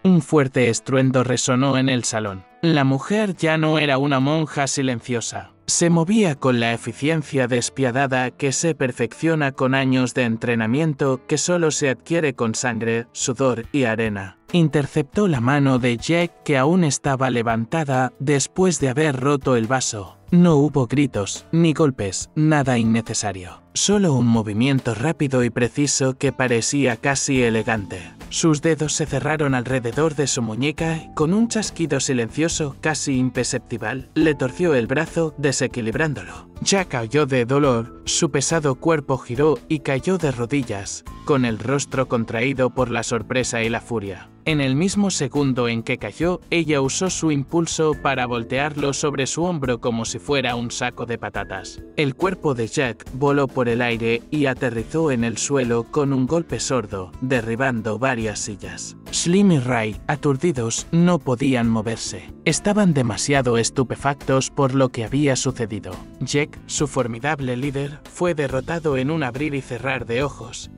Un fuerte estruendo resonó en el salón. La mujer ya no era una monja silenciosa. Se movía con la eficiencia despiadada que se perfecciona con años de entrenamiento que solo se adquiere con sangre, sudor y arena. Interceptó la mano de Jack, que aún estaba levantada después de haber roto el vaso. No hubo gritos, ni golpes, nada innecesario. Solo un movimiento rápido y preciso que parecía casi elegante. Sus dedos se cerraron alrededor de su muñeca y, con un chasquido silencioso casi imperceptible, le torció el brazo, desequilibrándolo. Jack aulló de dolor, su pesado cuerpo giró y cayó de rodillas, con el rostro contraído por la sorpresa y la furia. En el mismo segundo en que cayó, ella usó su impulso para voltearlo sobre su hombro como si fuera un saco de patatas. El cuerpo de Jack voló por el aire y aterrizó en el suelo con un golpe sordo, derribando varias sillas. Slim y Ray, aturdidos, no podían moverse. Estaban demasiado estupefactos por lo que había sucedido. Jack, su formidable líder, fue derrotado en un abrir y cerrar de ojos,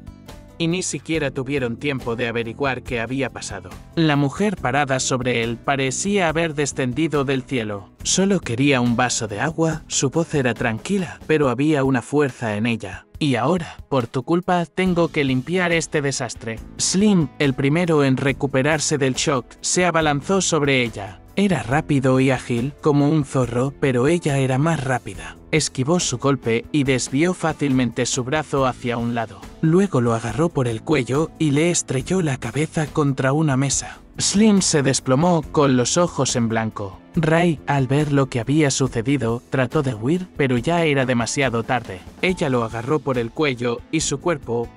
y ni siquiera tuvieron tiempo de averiguar qué había pasado. La mujer parada sobre él parecía haber descendido del cielo. Solo quería un vaso de agua, su voz era tranquila, pero había una fuerza en ella. Y ahora, por tu culpa, tengo que limpiar este desastre. Slim, el primero en recuperarse del shock, se abalanzó sobre ella. Era rápido y ágil, como un zorro, pero ella era más rápida. Esquivó su golpe y desvió fácilmente su brazo hacia un lado. Luego lo agarró por el cuello y le estrelló la cabeza contra una mesa. Slim se desplomó con los ojos en blanco. Ray, al ver lo que había sucedido, trató de huir, pero ya era demasiado tarde. Ella lo agarró por el cuello y su cuerpo,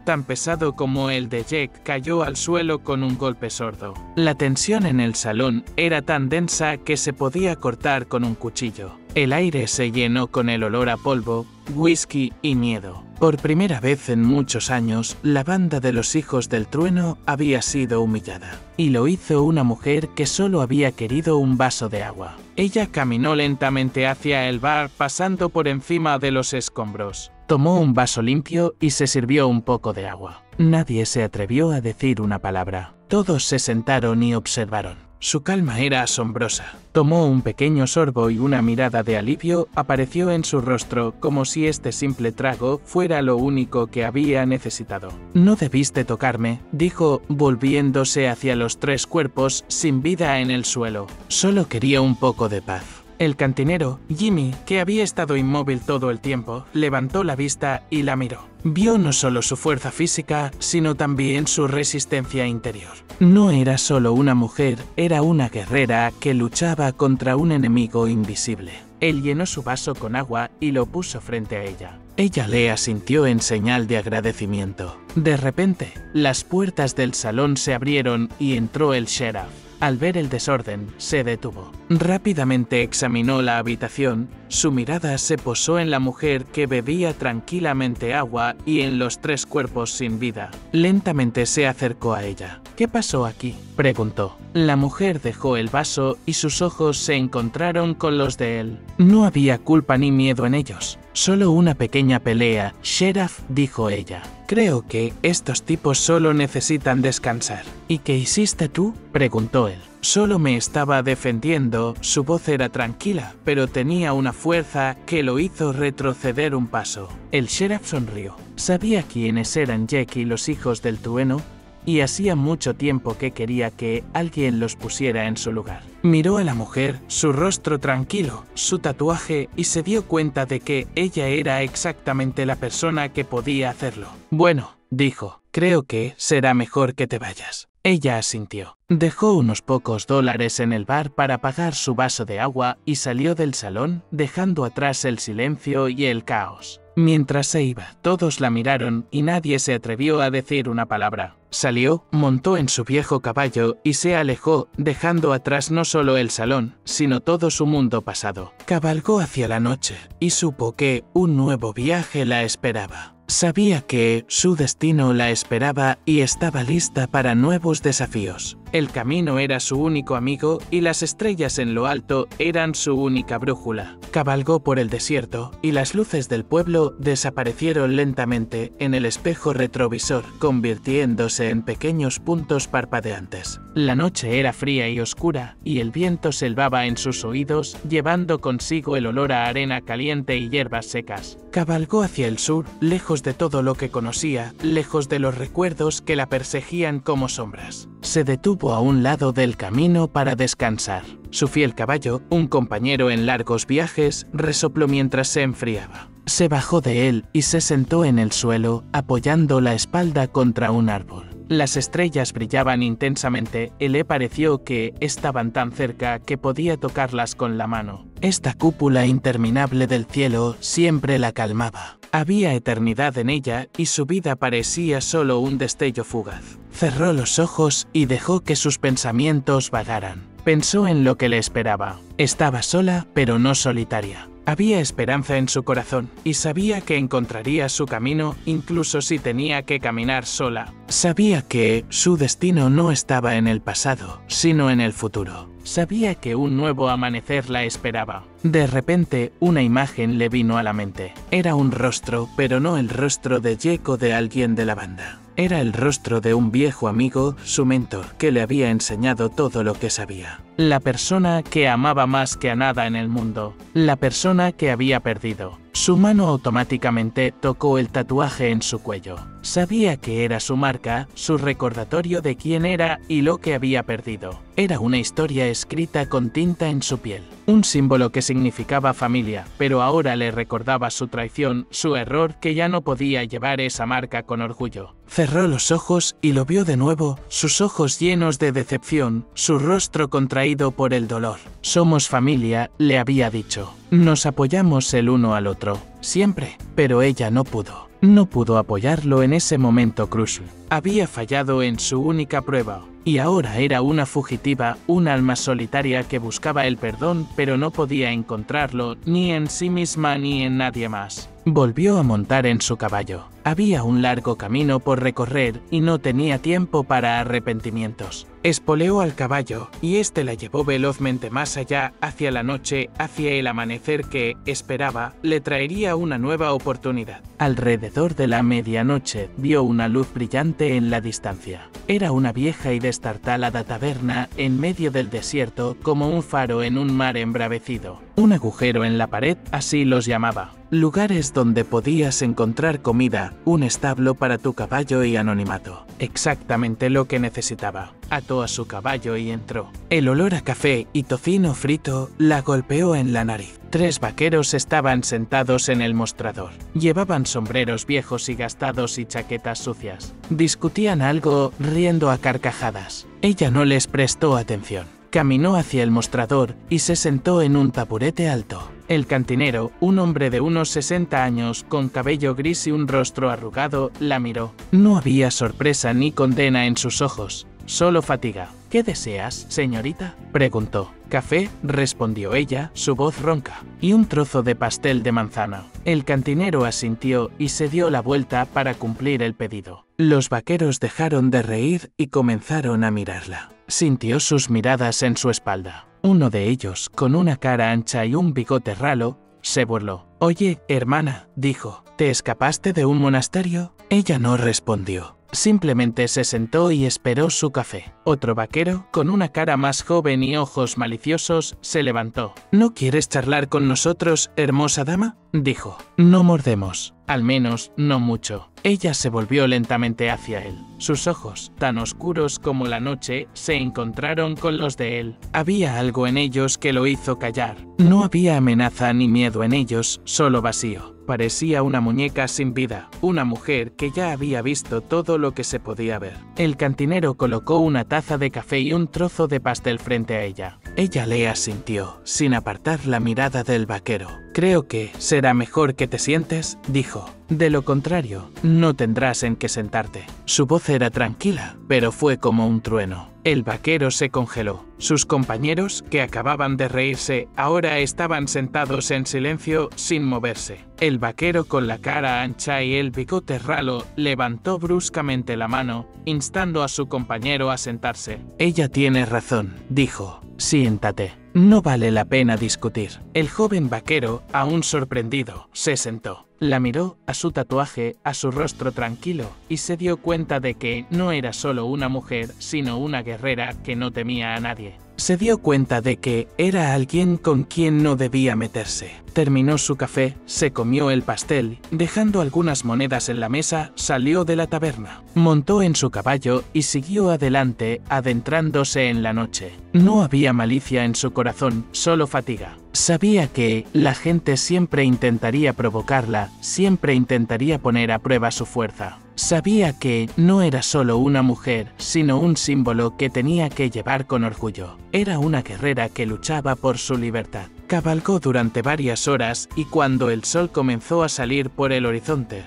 tan pesado como el de Jack, cayó al suelo con un golpe sordo. La tensión en el salón era tan densa que se podía cortar con un cuchillo. El aire se llenó con el olor a polvo, whisky y miedo. Por primera vez en muchos años, la banda de los Hijos del Trueno había sido humillada. Y lo hizo una mujer que solo había querido un vaso de agua. Ella caminó lentamente hacia el bar, pasando por encima de los escombros. Tomó un vaso limpio y se sirvió un poco de agua. Nadie se atrevió a decir una palabra. Todos se sentaron y observaron. Su calma era asombrosa. Tomó un pequeño sorbo y una mirada de alivio apareció en su rostro, como si este simple trago fuera lo único que había necesitado. No debiste tocarme, dijo, volviéndose hacia los tres cuerpos sin vida en el suelo. Solo quería un poco de paz. El cantinero, Jimmy, que había estado inmóvil todo el tiempo, levantó la vista y la miró. Vio no solo su fuerza física, sino también su resistencia interior. No era solo una mujer, era una guerrera que luchaba contra un enemigo invisible. Él llenó su vaso con agua y lo puso frente a ella. Ella le asintió en señal de agradecimiento. De repente, las puertas del salón se abrieron y entró el sheriff. Al ver el desorden, se detuvo. Rápidamente examinó la habitación, su mirada se posó en la mujer que bebía tranquilamente agua y en los tres cuerpos sin vida. Lentamente se acercó a ella. ¿Qué pasó aquí?, preguntó. La mujer dejó el vaso y sus ojos se encontraron con los de él. No había culpa ni miedo en ellos. Solo una pequeña pelea, sheriff, dijo ella. Creo que estos tipos solo necesitan descansar. ¿Y qué hiciste tú?, preguntó él. Solo me estaba defendiendo. Su voz era tranquila, pero tenía una fuerza que lo hizo retroceder un paso. El sheriff sonrió. Sabía quiénes eran Jack y los Hijos del Trueno, y hacía mucho tiempo que quería que alguien los pusiera en su lugar. Miró a la mujer, su rostro tranquilo, su tatuaje, y se dio cuenta de que ella era exactamente la persona que podía hacerlo. Bueno, dijo, creo que será mejor que te vayas. Ella asintió. Dejó unos pocos dólares en el bar para pagar su vaso de agua y salió del salón, dejando atrás el silencio y el caos. Mientras se iba, todos la miraron y nadie se atrevió a decir una palabra. Salió, montó en su viejo caballo y se alejó, dejando atrás no solo el salón, sino todo su mundo pasado. Cabalgó hacia la noche y supo que un nuevo viaje la esperaba. Sabía que su destino la esperaba y estaba lista para nuevos desafíos. El camino era su único amigo y las estrellas en lo alto eran su única brújula. Cabalgó por el desierto y las luces del pueblo desaparecieron lentamente en el espejo retrovisor, convirtiéndose en pequeños puntos parpadeantes. La noche era fría y oscura y el viento silbaba en sus oídos, llevando consigo el olor a arena caliente y hierbas secas. Cabalgó hacia el sur, lejos de todo lo que conocía, lejos de los recuerdos que la perseguían como sombras. Se detuvo a un lado del camino para descansar. Su fiel caballo, un compañero en largos viajes, resopló mientras se enfriaba. Se bajó de él y se sentó en el suelo, apoyando la espalda contra un árbol. Las estrellas brillaban intensamente y le pareció que estaban tan cerca que podía tocarlas con la mano. Esta cúpula interminable del cielo siempre la calmaba. Había eternidad en ella y su vida parecía solo un destello fugaz. Cerró los ojos y dejó que sus pensamientos vagaran. Pensó en lo que le esperaba. Estaba sola, pero no solitaria. Había esperanza en su corazón y sabía que encontraría su camino incluso si tenía que caminar sola. Sabía que su destino no estaba en el pasado, sino en el futuro. Sabía que un nuevo amanecer la esperaba. De repente, una imagen le vino a la mente. Era un rostro, pero no el rostro de Jake o de alguien de la banda. Era el rostro de un viejo amigo, su mentor, que le había enseñado todo lo que sabía. La persona que amaba más que a nada en el mundo. La persona que había perdido. Su mano automáticamente tocó el tatuaje en su cuello. Sabía que era su marca, su recordatorio de quién era y lo que había perdido. Era una historia escrita con tinta en su piel. Un símbolo que significaba familia, pero ahora le recordaba su traición, su error, que ya no podía llevar esa marca con orgullo. Cerró los ojos y lo vio de nuevo, sus ojos llenos de decepción, su rostro contraído por el dolor. Somos familia, le había dicho. Nos apoyamos el uno al otro, siempre, pero ella no pudo. No pudo apoyarlo en ese momento crucial. Había fallado en su única prueba, y ahora era una fugitiva, un alma solitaria que buscaba el perdón pero no podía encontrarlo ni en sí misma ni en nadie más. Volvió a montar en su caballo. Había un largo camino por recorrer y no tenía tiempo para arrepentimientos. Espoleó al caballo y este la llevó velozmente más allá, hacia la noche, hacia el amanecer que, esperaba, le traería una nueva oportunidad. Alrededor de la medianoche vio una luz brillante en la distancia. Era una vieja y destartalada taberna en medio del desierto, como un faro en un mar embravecido. Un agujero en la pared, así los llamaba. Lugares donde podías encontrar comida, un establo para tu caballo y anonimato. Exactamente lo que necesitaba. Ató a su caballo y entró. El olor a café y tocino frito la golpeó en la nariz. 3 vaqueros estaban sentados en el mostrador. Llevaban sombreros viejos y gastados y chaquetas sucias. Discutían algo, riendo a carcajadas. Ella no les prestó atención. Caminó hacia el mostrador y se sentó en un taburete alto. El cantinero, un hombre de unos 60 años, con cabello gris y un rostro arrugado, la miró. No había sorpresa ni condena en sus ojos, solo fatiga. ¿Qué deseas, señorita?, preguntó. Café, respondió ella, su voz ronca, y un trozo de pastel de manzana. El cantinero asintió y se dio la vuelta para cumplir el pedido. Los vaqueros dejaron de reír y comenzaron a mirarla. Sintió sus miradas en su espalda. Uno de ellos, con una cara ancha y un bigote ralo, se burló. «Oye, hermana», dijo, «¿te escapaste de un monasterio?». Ella no respondió. Simplemente se sentó y esperó su café. Otro vaquero, con una cara más joven y ojos maliciosos, se levantó. «¿No quieres charlar con nosotros, hermosa dama?», dijo. «No mordemos, al menos no mucho». Ella se volvió lentamente hacia él. Sus ojos, tan oscuros como la noche, se encontraron con los de él. Había algo en ellos que lo hizo callar. No había amenaza ni miedo en ellos, solo vacío. Parecía una muñeca sin vida, una mujer que ya había visto todo lo que se podía ver. El cantinero colocó una taza de café y un trozo de pastel frente a ella. Ella le asintió, sin apartar la mirada del vaquero. Creo que será mejor que te sientes, dijo. De lo contrario, no tendrás en qué sentarte. Su voz era tranquila, pero fue como un trueno. El vaquero se congeló. Sus compañeros, que acababan de reírse, ahora estaban sentados en silencio, sin moverse. El vaquero, con la cara ancha y el bigote ralo, levantó bruscamente la mano, instando a su compañero a sentarse. Ella tiene razón, dijo. Siéntate. No vale la pena discutir. El joven vaquero, aún sorprendido, se sentó. La miró, a su tatuaje, a su rostro tranquilo, y se dio cuenta de que no era solo una mujer, sino una guerrera que no temía a nadie. Se dio cuenta de que era alguien con quien no debía meterse. Terminó su café, se comió el pastel, dejando algunas monedas en la mesa, salió de la taberna. Montó en su caballo y siguió adelante, adentrándose en la noche. No había malicia en su corazón, solo fatiga. Sabía que la gente siempre intentaría provocarla, siempre intentaría poner a prueba su fuerza. Sabía que no era solo una mujer, sino un símbolo que tenía que llevar con orgullo. Era una guerrera que luchaba por su libertad. Cabalgó durante varias horas y cuando el sol comenzó a salir por el horizonte,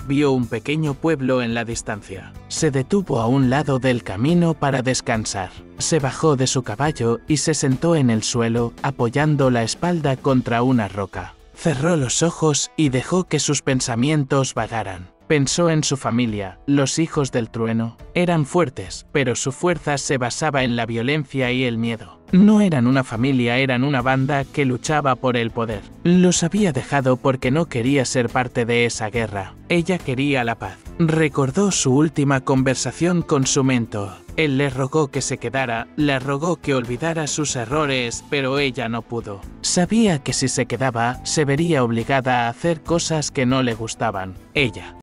vio un pequeño pueblo en la distancia. Se detuvo a un lado del camino para descansar. Se bajó de su caballo y se sentó en el suelo, apoyando la espalda contra una roca. Cerró los ojos y dejó que sus pensamientos vagaran. Pensó en su familia, los hijos del trueno. Eran fuertes, pero su fuerza se basaba en la violencia y el miedo. No eran una familia, eran una banda que luchaba por el poder. Los había dejado porque no quería ser parte de esa guerra. Ella quería la paz. Recordó su última conversación con su mentor. Él le rogó que se quedara, le rogó que olvidara sus errores, pero ella no pudo. Sabía que si se quedaba, se vería obligada a hacer cosas que no le gustaban. Ella